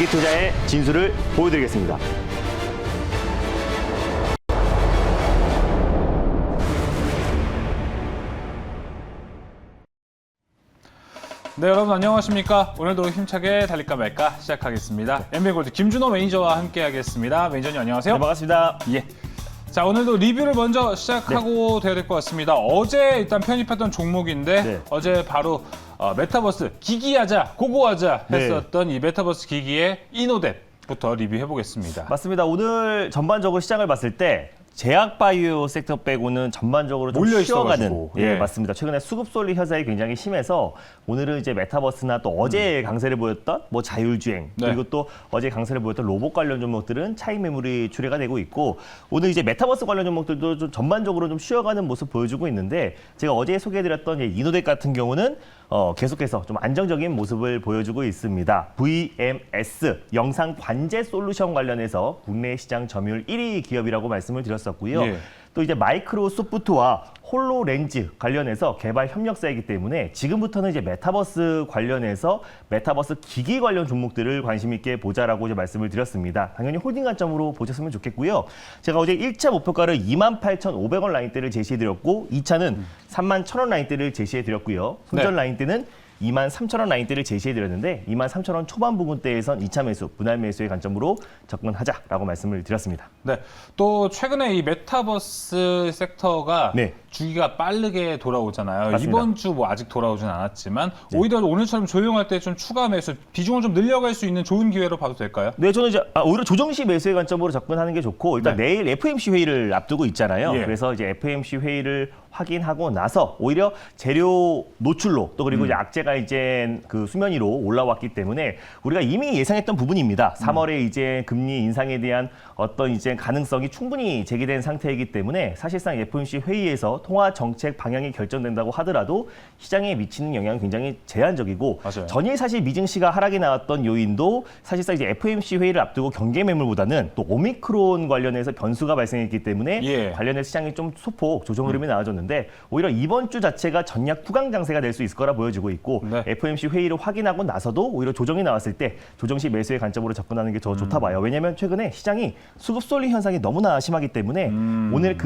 투자의 진수를 보여드리겠습니다. 네, 여러분 안녕하십니까? 오늘도 힘차게 달릴까 말까 시작하겠습니다. 엔비골드 김준호 매니저와 함께하겠습니다. 매니저님 안녕하세요. 네, 반갑습니다. 예. 자, 오늘도 리뷰를 먼저 시작하고 돼야 될 것 같습니다. 어제 일단 편입했던 종목인데 네. 어제 바로 메타버스 기기하자, 고고하자 했었던 이 메타버스 기기의 이노뎁부터 리뷰해 보겠습니다. 맞습니다. 오늘 전반적으로 시장을 봤을 때 제약바이오 섹터 빼고는 전반적으로 좀 몰려 쉬어가는, 있어가지고. 예, 예. 맞습니다. 최근에 수급솔리 현상이 굉장히 심해서 오늘은 이제 메타버스나 또 어제 강세를 보였던 뭐 자율주행, 네. 그리고 또 어제 강세를 보였던 로봇 관련 종목들은 차익 매물이 출회가 되고 있고, 오늘 이제 메타버스 관련 종목들도 좀 전반적으로 좀 쉬어가는 모습 보여주고 있는데, 제가 어제 소개해드렸던 이노뎁 같은 경우는 계속해서 좀 안정적인 모습을 보여주고 있습니다. VMS 영상 관제 솔루션 관련해서 국내 시장 점유율 1위 기업이라고 말씀을 드렸었고요. 예. 또 이제 마이크로소프트와 홀로렌즈 관련해서 개발 협력사이기 때문에 지금부터는 이제 메타버스 관련해서 메타버스 기기 관련 종목들을 관심 있게 보자라고 이제 말씀을 드렸습니다. 당연히 홀딩 관점으로 보셨으면 좋겠고요. 제가 어제 1차 목표가를 28,500원 라인대를 제시해드렸고 2차는 31,000원 라인대를 제시해드렸고요. 손절 네. 라인대는 23,000원 라인대를 제시해드렸는데 23,000원 초반 부근대에선 2차 매수, 분할 매수의 관점으로 접근하자라고 말씀을 드렸습니다. 네, 또 최근에 이 메타버스 섹터가 네. 주기가 빠르게 돌아오잖아요. 맞습니다. 이번 주 뭐 아직 돌아오진 않았지만 오히려 오늘처럼 조용할 때 좀 추가 매수, 비중을 좀 늘려갈 수 있는 좋은 기회로 봐도 될까요? 네, 저는 이제 오히려 조정시 매수의 관점으로 접근하는 게 좋고, 일단 네. 내일 FMC 회의를 앞두고 있잖아요. 예. 그래서 이제 FMC 회의를 확인하고 나서 오히려 재료 노출로 또 그리고 이제 악재가 이제 그 수면 위로 올라왔기 때문에 우리가 이미 예상했던 부분입니다. 3월에 이제 금리 인상에 대한 어떤 이제 가능성이 충분히 제기된 상태이기 때문에 사실상 FOMC 회의에서 통화 정책 방향이 결정된다고 하더라도 시장에 미치는 영향은 굉장히 제한적이고, 맞아요. 전일 사실 미증시가 하락이 나왔던 요인도 사실상 이제 FOMC 회의를 앞두고 경계 매물보다는 또 오미크론 관련해서 변수가 발생했기 때문에 예. 관련해서 시장이 좀 소폭 조정 흐름이 나와줬는데, 오히려 이번 주 자체가 전략 후강 장세가 될 수 있을 거라 보여지고 있고, 네. FOMC 회의를 확인하고 나서도 오히려 조정이 나왔을 때 조정시 매수의 관점으로 접근하는 게 더 좋다 봐요. 왜냐하면 최근에 시장이 수급 쏠림 현상이 너무나 심하기 때문에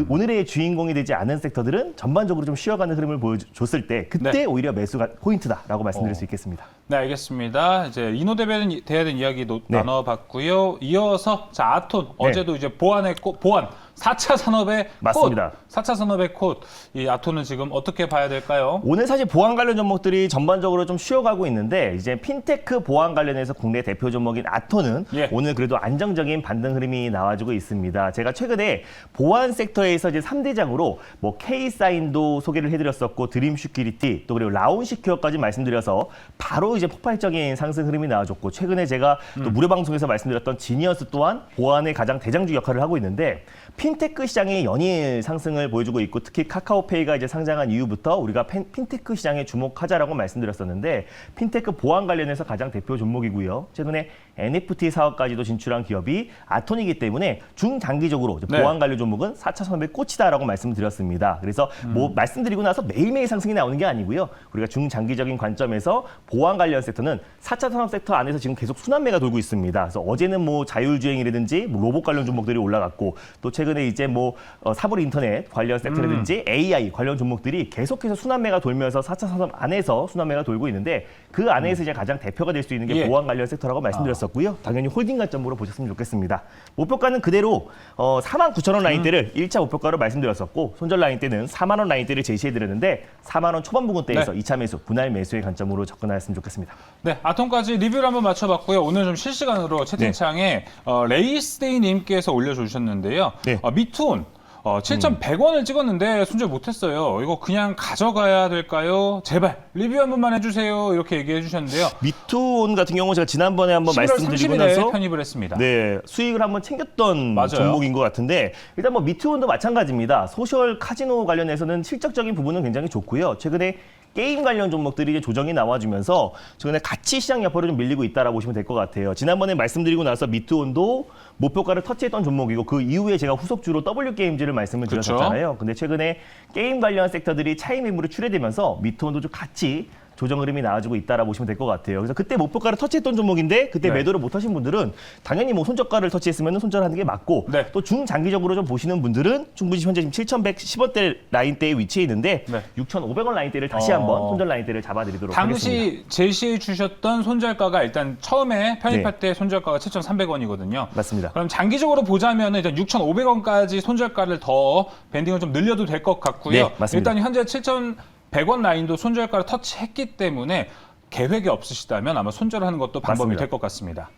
오늘의 주인공이 되지 않은 섹터들은 전반적으로 좀 쉬어가는 흐름을 보여줬을 때 그때 네. 오히려 매수가 포인트다라고 말씀드릴 수 있겠습니다. 네, 알겠습니다. 이제 이노뎁에 대한 이야기 네. 나눠봤고요. 이어서 자, 아톤 어제도 이제 보안의 꽃, 보안 4차 산업의 맞습니다. 꽃, 4차 산업의 꽃. 이 아톤은 지금 어떻게 봐야 될까요? 오늘 사실 보안 관련 종목들이 전반적으로 좀 쉬어가고 있는데, 이제 핀테크 보안 관련해서 국내 대표 종목인 아톤은 예. 오늘 그래도 안정적인 반등 흐름이 나와주고 있습니다. 제가 최근에 보안 섹터에서 이제 3대장으로 뭐 K사인도 소개를 해드렸었고, 드림 시큐리티 또 그리고 라온 시큐어까지 말씀드려서 바로 이제 폭발적인 상승 흐름이 나와줬고, 최근에 제가 또 무료 방송에서 말씀드렸던 지니어스 또한 보안의 가장 대장주 역할을 하고 있는데, 핀테크 시장의 연일 상승을 보여주고 있고, 특히 카카오페이가 이제 상장한 이후부터 우리가 핀테크 시장에 주목하자라고 말씀드렸었는데, 핀테크 보안 관련해서 가장 대표 종목이고요. 최근에 NFT 사업까지도 진출한 기업이 아톤이기 때문에 중장기적으로 이제 네. 보안 관련 종목은 4차 산업의 꽃이다라고 말씀드렸습니다. 그래서 뭐 말씀드리고 나서 매일매일 상승이 나오는 게 아니고요. 우리가 중장기적인 관점에서 보안 관련 섹터는 4차 산업 섹터 안에서 지금 계속 순환매가 돌고 있습니다. 그래서 어제는 뭐 자율주행이라든지 뭐 로봇 관련 종목들이 올라갔고, 또 최근에 이제 뭐 사물 인터넷 관련 섹터라든지 AI 관련 종목들이 계속해서 순환매가 돌면서 4차 산업 안에서 순환매가 돌고 있는데, 그 안에서 이제 가장 대표가 될 수 있는 게 예. 보안 관련 섹터라고 말씀드렸었고요. 당연히 홀딩 관점으로 보셨으면 좋겠습니다. 목표가는 그대로 49,000원 라인대를 1차 목표가로 말씀드렸었고, 손절 라인대는 4만 원 라인대를 제시해드렸는데 4만 원 초반 부근대에서 네. 2차 매수, 분할 매수의 관점으로 접근하였으면 좋겠습니다. 네, 아톤까지 리뷰를 한번 맞춰봤고요. 오늘 좀 실시간으로 채팅창에 레이스데이님께서 올려주셨는데요. 네. 미투온 7,100원을 찍었는데 손절 못했어요. 이거 그냥 가져가야 될까요? 제발 리뷰 한 번만 해주세요. 이렇게 얘기해 주셨는데요. 미투온 같은 경우 제가 지난번에 한번 11월 말씀드리고 30일에 나서 편입을 했습니다. 네, 수익을 한번 챙겼던 맞아요. 종목인 것 같은데, 일단 뭐 미투온도 마찬가지입니다. 소셜 카지노 관련해서는 실적적인 부분은 굉장히 좋고요. 최근에 게임 관련 종목들이 이제 조정이 나와주면서 최근에 가치 시장 여파로 좀 밀리고 있다라고 보시면 될 것 같아요. 지난번에 말씀드리고 나서 미투온도 목표가를 터치했던 종목이고, 그 이후에 제가 후속주로 W게임즈를 말씀을 그렇죠. 드렸었잖아요. 근데 최근에 게임 관련 섹터들이 차익 매물이 출회되면서 미투온도 좀 같이 조정 흐름이 나와주고 있다라고 보시면 될 것 같아요. 그래서 그때 목표가를 터치했던 종목인데 그때 네. 매도를 못하신 분들은 당연히 뭐 손저가를 터치했으면 손절하는 게 맞고 네. 또 중장기적으로 좀 보시는 분들은 충분히 현재 지금 7,110원대 라인대에 위치해 있는데 네. 6,500원 라인대를 다시 한번 손절 라인대를 잡아드리도록 하겠습니다. 당시 제시해 주셨던 손절가가 일단 처음에 편입할 때 손절가가 7,300원이거든요. 맞습니다. 그럼 장기적으로 보자면 일단 6,500원까지 손절가를 더 밴딩을 좀 늘려도 될 것 같고요. 네, 맞습니다. 일단 현재 7,100원 라인도 손절가를 터치했기 때문에 계획이 없으시다면 아마 손절하는 것도 방법이 맞습니다. 될 것 같습니다.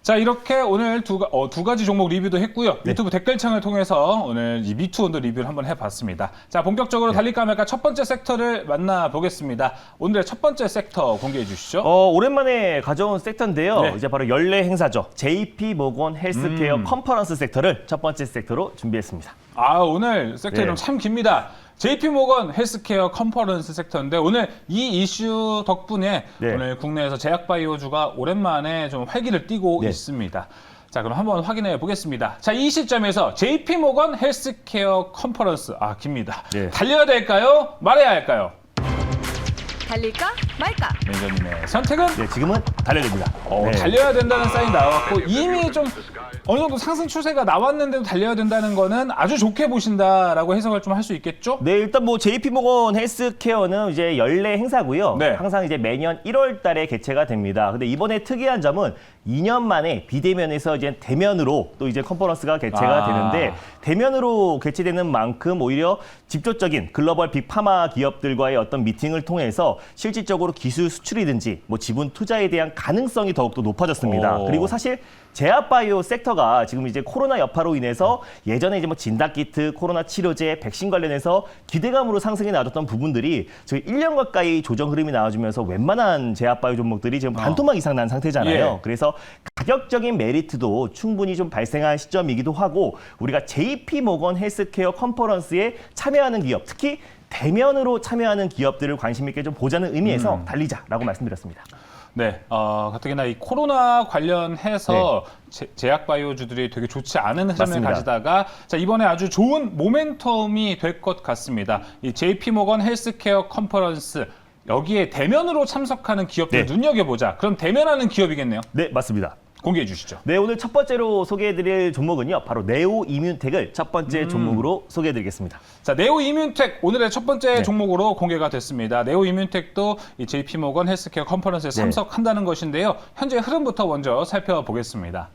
자, 이렇게 오늘 두 가지 종목 리뷰도 했고요. 네. 유튜브 댓글창을 통해서 오늘 이 미투온도 리뷰를 한번 해봤습니다. 자, 본격적으로 달릴까 말까 첫 번째 섹터를 만나보겠습니다. 오늘의 첫 번째 섹터 공개해 주시죠. 오랜만에 가져온 섹터인데요. 네. 이제 바로 연례 행사죠. JP 모건 헬스케어 컨퍼런스 섹터를 첫 번째 섹터로 준비했습니다. 아, 오늘 섹터 이름 네. 참 깁니다. JP 모건 헬스케어 컨퍼런스 섹터인데 오늘 이 이슈 덕분에 네. 오늘 국내에서 제약바이오주가 오랜만에 좀 활기를 띠고 네. 있습니다. 자, 그럼 한번 확인해 보겠습니다. 자, 이 시점에서 JP 모건 헬스케어 컨퍼런스 깁니다. 네. 달려야 될까요? 말해야 할까요? 달릴까 말까? 매니저님의 선택은 네, 지금은 달려듭니다. 네. 달려야 된다는 사인 나왔고 이미 좀 어느 정도 상승 추세가 나왔는데도 달려야 된다는 거는 아주 좋게 보신다라고 해석을 좀 할 수 있겠죠? 네, 일단 뭐 JP 모건 헬스케어는 이제 연례 행사고요. 네. 항상 이제 매년 1월 달에 개최가 됩니다. 근데 이번에 특이한 점은 2년 만에 비대면에서 이제 대면으로 또 이제 컨퍼런스가 개최가 되는데 대면으로 개최되는 만큼 오히려 직접적인 글로벌 빅파마 기업들과의 어떤 미팅을 통해서 실질적으로 기술 수출이든지 뭐 지분 투자에 대한 가능성이 더욱더 높아졌습니다. 오. 그리고 사실 제약바이오 섹터가 지금 이제 코로나 여파로 인해서 예전에 이제 뭐 진단키트, 코로나 치료제, 백신 관련해서 기대감으로 상승이 나왔던 부분들이 저희 1년 가까이 조정 흐름이 나와주면서 웬만한 제약바이오 종목들이 지금 반토막 이상 난 상태잖아요. 예. 그래서 가격적인 메리트도 충분히 좀 발생한 시점이기도 하고 우리가 JP 모건 헬스케어 컨퍼런스에 참여하는 기업, 특히 대면으로 참여하는 기업들을 관심 있게 좀 보자는 의미에서 달리자라고 말씀드렸습니다. 네, 가뜩이나 이 코로나 관련해서 제약바이오주들이 되게 좋지 않은 흐름을 맞습니다. 가지다가 자, 이번에 아주 좋은 모멘텀이 될 것 같습니다. 이 JP 모건 헬스케어 컨퍼런스 여기에 대면으로 참석하는 기업들 네. 눈여겨보자. 그럼 대면하는 기업이겠네요. 네, 맞습니다. 공개해 주시죠. 네, 오늘 첫 번째로 소개해드릴 종목은요. 바로 네오 이뮨텍을 첫 번째 종목으로 소개해드리겠습니다. 자, 네오 이뮨텍 오늘의 첫 번째 종목으로 공개가 됐습니다. 네오 이뮨텍도 이 JP 모건 헬스케어 컨퍼런스에 참석한다는 것인데요. 현재 흐름부터 먼저 살펴보겠습니다.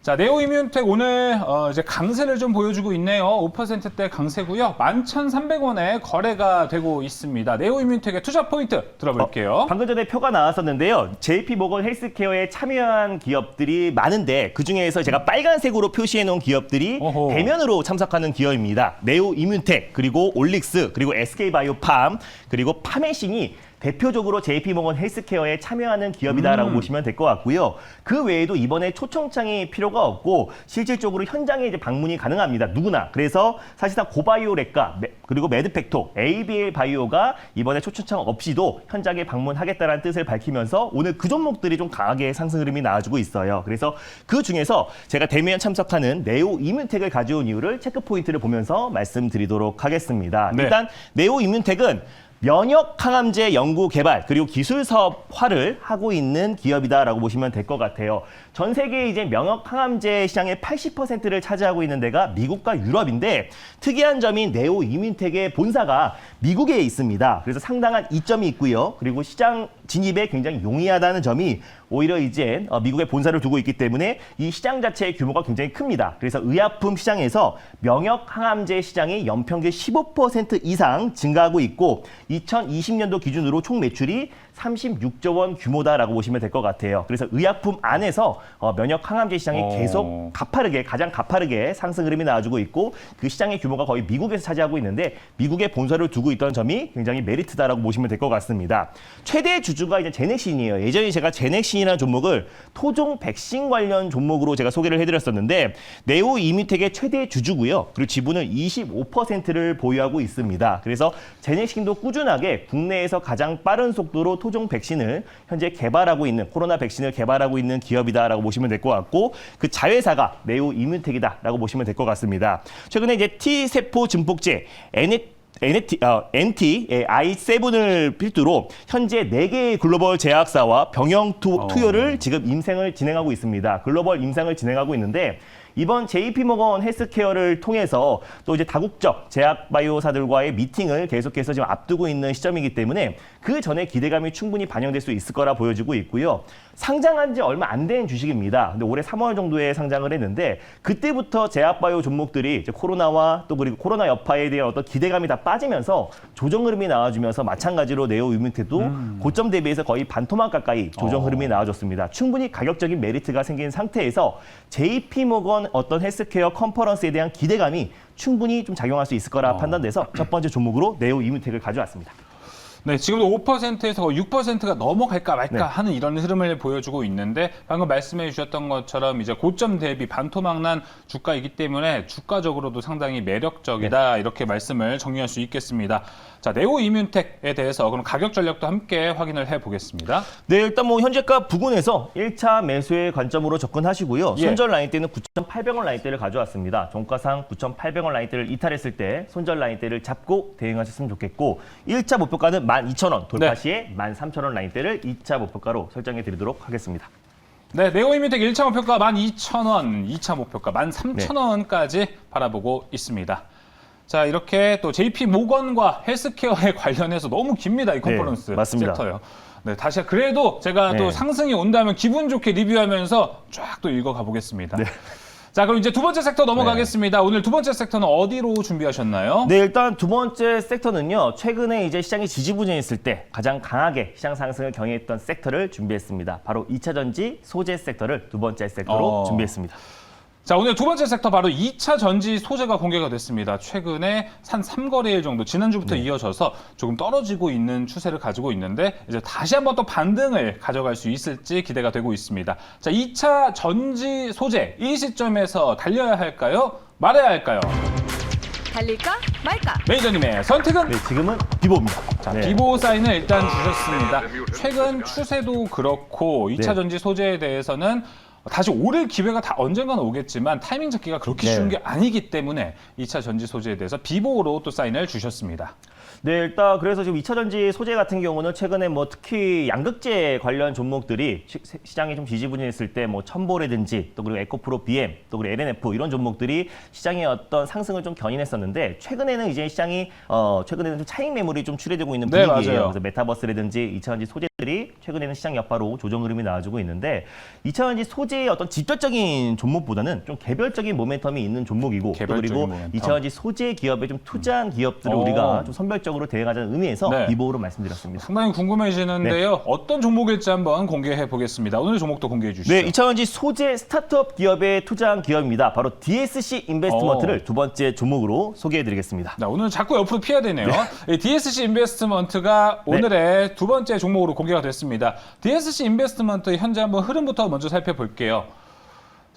자, 네오 이뮨텍 오늘 이제 강세를 좀 보여주고 있네요. 5%대 강세고요. 11,300원에 거래가 되고 있습니다. 네오 이뮨텍의 투자 포인트 들어볼게요. 방금 전에 표가 나왔었는데요. JP 모건 헬스케어에 참여한 기업들이 많은데 그중에서 제가 빨간색으로 표시해 놓은 기업들이 어허. 대면으로 참석하는 기업입니다. 네오 이뮨텍, 그리고 올릭스, 그리고 SK바이오팜, 그리고 파메신이 대표적으로 JP 모건 헬스케어에 참여하는 기업이다라고 보시면 될 것 같고요. 그 외에도 이번에 초청장이 필요가 없고 실질적으로 현장에 이제 방문이 가능합니다. 누구나. 그래서 사실상 고바이오렉과 그리고 매드팩토, ABL 바이오가 이번에 초청장 없이도 현장에 방문하겠다는 뜻을 밝히면서 오늘 그 종목들이 좀 강하게 상승 흐름이 나와주고 있어요. 그래서 그 중에서 제가 대면 참석하는 네오 이뮨텍을 가져온 이유를 체크 포인트를 보면서 말씀드리도록 하겠습니다. 네. 일단 네오 이뮨텍은 면역 항암제 연구 개발 그리고 기술 사업화를 하고 있는 기업이다라고 보시면 될 것 같아요. 전 세계 이제 면역 항암제 시장의 80%를 차지하고 있는 데가 미국과 유럽인데 특이한 점인 네오 이뮨텍의 본사가 미국에 있습니다. 그래서 상당한 이점이 있고요. 그리고 시장 진입에 굉장히 용이하다는 점이 오히려 이제 미국에 본사를 두고 있기 때문에 이 시장 자체의 규모가 굉장히 큽니다. 그래서 의약품 시장에서 면역 항암제 시장이 연평균 15% 이상 증가하고 있고 2020년도 기준으로 총 매출이 36조 원 규모다라고 보시면 될 것 같아요. 그래서 의약품 안에서 면역 항암제 시장이 계속 가장 가파르게 상승 흐름이 나와주고 있고 그 시장의 규모가 거의 미국에서 차지하고 있는데 미국에 본사를 두고 있던 점이 굉장히 메리트다라고 보시면 될 것 같습니다. 최대 주주가 이제 제넥신이에요. 예전에 제가 제넥신이라는 종목을 토종 백신 관련 종목으로 제가 소개를 해드렸었는데 네오 이뮨텍의 최대 주주고요. 그리고 지분을 25%를 보유하고 있습니다. 그래서 제넥신도 꾸준하게 국내에서 가장 빠른 속도로 토종 백신을 현재 개발하고 있는 코로나 백신을 개발하고 있는 기업이다라고 보시면 될 것 같고 그 자회사가 네오 이뮨텍이다라고 보시면 될 것 같습니다. 최근에 이제 T세포 증폭제 NT i7을 필두로 현재 4개의 글로벌 제약사와 병영 투여를 지금 임상을 진행하고 있습니다. 글로벌 임상을 진행하고 있는데 이번 JP모건 헬스케어를 통해서 또 이제 다국적 제약 바이오사들과의 미팅을 계속해서 지금 앞두고 있는 시점이기 때문에 그 전에 기대감이 충분히 반영될 수 있을 거라 보여지고 있고요. 상장한 지 얼마 안 된 주식입니다. 근데 올해 3월 정도에 상장을 했는데 그때부터 제약 바이오 종목들이 이제 코로나와 또 그리고 코로나 여파에 대한 어떤 기대감이 다 빠지면서 조정 흐름이 나와주면서 마찬가지로 네오 이뮤텍도 고점 대비해서 거의 반토막 가까이 조정 흐름이 나와줬습니다. 충분히 가격적인 메리트가 생긴 상태에서 JP모건 어떤 헬스케어 컨퍼런스에 대한 기대감이 충분히 좀 작용할 수 있을 거라 판단돼서 첫 번째 종목으로 네오 이뮤텍을 가져왔습니다. 네, 지금도 5%에서 6%가 넘어갈까 말까 네. 하는 이런 흐름을 보여주고 있는데 방금 말씀해 주셨던 것처럼 이제 고점 대비 반토막난 주가이기 때문에 주가적으로도 상당히 매력적이다 이렇게 말씀을 정리할 수 있겠습니다. 자, 네오 이뮤텍에 대해서 그럼 가격 전략도 함께 확인을 해보겠습니다. 네, 일단 뭐 현재가 부근에서 1차 매수의 관점으로 접근하시고요. 예. 손절 라인대는 9,800원 라인대를 가져왔습니다. 종가상 9,800원 라인대를 이탈했을 때 손절 라인대를 잡고 대응하셨으면 좋겠고 1차 목표가는 12,000원 돌파 시에 13,000원 라인대를 2차 목표가로 설정해 드리도록 하겠습니다. 네, 네오 이뮤텍 1차 목표가 12,000원, 2차 목표가 13,000원까지 바라보고 있습니다. 자, 이렇게 또 JP모건과 헬스케어에 관련해서 너무 깁니다, 이 컨퍼런스 맞습니다. 섹터요. 네, 다시 그래도 제가 또 네. 상승이 온다면 기분 좋게 리뷰하면서 쫙 또 읽어가 보겠습니다. 네. 자, 그럼 이제 두 번째 섹터 넘어가겠습니다. 오늘 두 번째 섹터는 어디로 준비하셨나요? 네, 일단 두 번째 섹터는요. 최근에 이제 시장이 지지부진했을 때 가장 강하게 시장 상승을 경해했던 섹터를 준비했습니다. 바로 2차 전지 소재 섹터를 두 번째 섹터로 준비했습니다. 자, 오늘 두 번째 섹터 바로 2차 전지 소재가 공개가 됐습니다. 최근에 한 3거래일 정도 지난주부터 이어져서 조금 떨어지고 있는 추세를 가지고 있는데 이제 다시 한번 또 반등을 가져갈 수 있을지 기대가 되고 있습니다. 자, 2차 전지 소재 이 시점에서 달려야 할까요? 말아야 할까요? 달릴까 말까? 매니저님의 선택은? 네, 지금은 비보입니다. 자, 네. 비보 사인을 일단 주셨습니다. 최근 추세도 그렇고 2차 네. 전지 소재에 대해서는 다시 오를 기회가 다 언젠가는 오겠지만 타이밍 잡기가 그렇게 네. 쉬운 게 아니기 때문에 2차 전지 소재에 대해서 비보로 또 사인을 주셨습니다. 네, 일단 그래서 지금 2차 전지 소재 같은 경우는 최근에 뭐 특히 양극재 관련 종목들이 시장이 좀 지지부진했을 때 뭐 첨보라든지 또 그리고 에코프로 BM 또 그리고 LNF 이런 종목들이 시장의 어떤 상승을 좀 견인했었는데 최근에는 이제 시장이 최근에는 좀 차익 매물이 좀 출해되고 있는 네, 분위기예요. 맞아요. 그래서 메타버스라든지 2차 전지 소재들이 최근에는 시장 여파로 조정 흐름이 나와주고 있는데 2차 전지 소재의 어떤 직접적인 종목보다는 좀 개별적인 모멘텀이 있는 종목이고 또 개별적인 그리고 모멘텀. 2차 전지 소재 기업에 좀 투자한 기업들을 오. 우리가 좀 선별적으로 대응하자는 의미에서 네. 비보로 말씀드렸습니다. 상당히 궁금해지는데요. 네. 어떤 종목일지 한번 공개해 보겠습니다. 오늘 종목도 공개해 주시죠. 네, 2차전지 소재 스타트업 기업에 투자한 기업입니다. 바로 DSC 인베스트먼트를 두 번째 종목으로 소개해드리겠습니다. 자, 오늘 자꾸 옆으로 피해야 되네요. 이 DSC 인베스트먼트가 오늘의 두 번째 종목으로 공개가 됐습니다. DSC 인베스트먼트 현재 한번 흐름부터 먼저 살펴볼게요.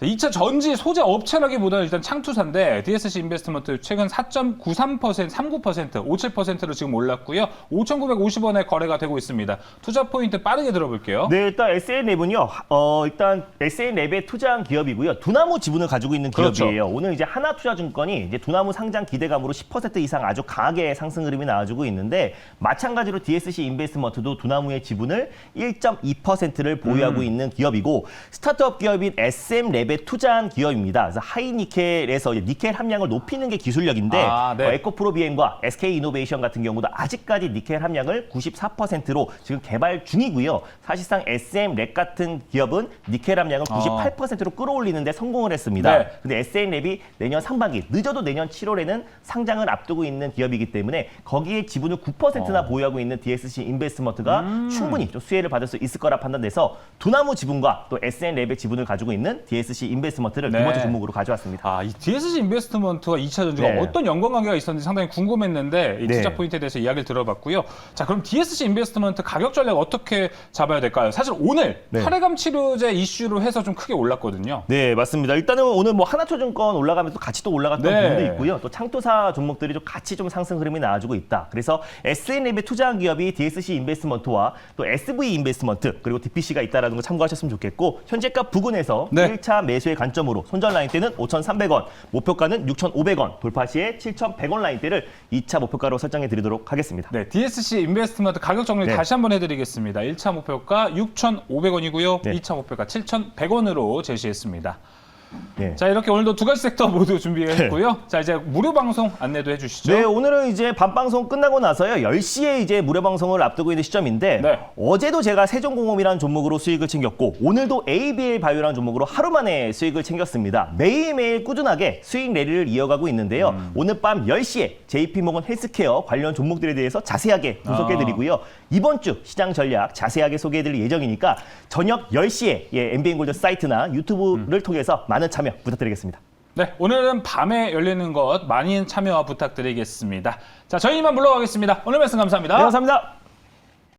2차 전지 소재 업체라기보다는 일단 창투사인데 DSC 인베스트먼트 최근 4.93%, 39%, 57%로 지금 올랐고요. 5,950원에 거래가 되고 있습니다. 투자 포인트 빠르게 들어볼게요. 네, 일단 SN랩은요. 일단 SN랩에 투자한 기업이고요. 두나무 지분을 가지고 있는 그렇죠. 기업이에요. 오늘 이제 하나투자증권이 이제 두나무 상장 기대감으로 10% 이상 아주 강하게 상승 흐름이 나와주고 있는데 마찬가지로 DSC 인베스트먼트도 두나무의 지분을 1.2%를 보유하고 있는 기업이고 스타트업 기업인 SM랩 에 투자한 기업입니다. 그래서 하이니켈에서 니켈 함량을 높이는 게 기술력인데 네. 에코프로 BM과 SK 이노베이션 같은 경우도 아직까지 니켈 함량을 94%로 지금 개발 중이고요. 사실상 SM랩 같은 기업은 니켈 함량을 98%로 끌어올리는데 성공을 했습니다. 네. 근데 SN랩이 내년 상반기, 늦어도 내년 7월에는 상장을 앞두고 있는 기업이기 때문에 거기에 지분을 9%나 보유하고 있는 DSC 인베스트먼트가 충분히 좀 수혜를 받을 수 있을 거라 판단돼서 두나무 지분과 또 SN랩의 지분을 가지고 있는 DSC 인베스트먼트를 네. 두 번째 종목으로 가져왔습니다. 이 DSC 인베스트먼트와 2차 전지가 네. 어떤 연관관계가 있었는지 상당히 궁금했는데 이 투자 네. 포인트에 대해서 이야기를 들어봤고요. 자, 그럼 DSC 인베스트먼트 가격 전략 어떻게 잡아야 될까요? 사실 오늘 네. 혈액암 치료제 이슈로 해서 좀 크게 올랐거든요. 네, 맞습니다. 일단은 오늘 뭐 하나투증권 올라가면서 같이 또 올라갔던 네. 부분도 있고요. 또 창투사 종목들이 좀 같이 좀 상승 흐름이 나와주고 있다. 그래서 SN랩에 투자한 기업이 DSC 인베스트먼트와 또 SV 인베스트먼트 그리고 DPC가 있다라는 거 참고하셨으면 좋겠고 현재가 부근에서 네. 1차 매수의 관점으로 손절 라인대는 5,300원, 목표가는 6,500원, 돌파 시에 7,100원 라인대를 2차 목표가로 설정해 드리도록 하겠습니다. 네, DSC 인베스트먼트 가격 정리 네. 다시 한번 해드리겠습니다. 1차 목표가 6,500원이고요. 네. 2차 목표가 7,100원으로 제시했습니다. 네. 자, 이렇게 오늘도 두 가지 섹터 모두 준비했고요. 자, 이제 무료 방송 안내도 해주시죠. 네, 오늘은 이제 밤방송 끝나고 나서요. 10시에 이제 무료 방송을 앞두고 있는 시점인데 네. 어제도 제가 세종공업이라는 종목으로 수익을 챙겼고 오늘도 ABL 바이오라는 종목으로 하루 만에 수익을 챙겼습니다. 매일매일 꾸준하게 수익 랠리를 이어가고 있는데요. 오늘 밤 10시에 JP모건 헬스케어 관련 종목들에 대해서 자세하게 분석해드리고요. 이번 주 시장 전략 자세하게 소개해드릴 예정이니까 저녁 10시에 MBN골드 사이트나 유튜브를 통해서 많은 참여 부탁드리겠습니다. 네, 오늘은 밤에 열리는 것 많은 참여 부탁드리겠습니다. 자, 저희 이만 물러가겠습니다. 오늘 말씀 감사합니다. 네, 감사합니다.